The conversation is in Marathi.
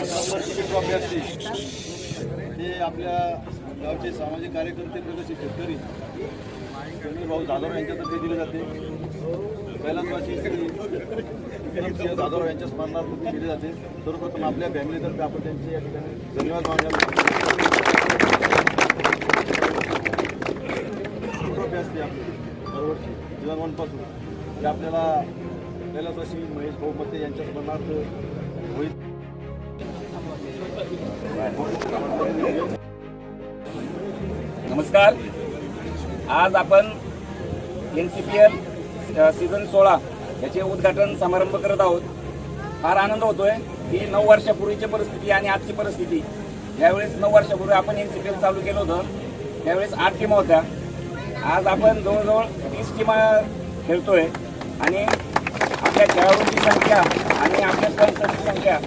नंबरची ट्रॉफी असते ते आपल्या गावचे सामाजिक कार्यकर्ते प्रगती शेतकरी भाऊ जाधव यांच्यातर्फे दिले जाते। पहिल्यांदा अशी जाधव यांच्या स्मरणार्थ दिली जाते। सर्वप्रथम आपल्या फॅमिलीतर्फे आपण त्यांचे या ठिकाणी धन्यवाद मानायला ट्रॉफी असते आपली दरवर्षी सीझन 1 पासून ते आपल्याला पहिल्याच वर्षी महेश भाऊ मते यांच्या स्मरणार्थ होईल। नमस्कार, आज आपण NCPL सीझन 16 याचे उद्घाटन समारंभ करत आहोत। फार आनंद होतोय की 9 वर्षापूर्वीची परिस्थिती आणि आजची परिस्थिती। यावेळेस 9 वर्षापूर्वी आपण NCPL चालू केलं होतं, त्यावेळेस 8 टीमा होत्या। आज आपण जवळजवळ 30 टीमा खेळतोय आणि आपल्या खेळाडूंची संख्या आणि आपल्या स्पॉन्सरची संख्या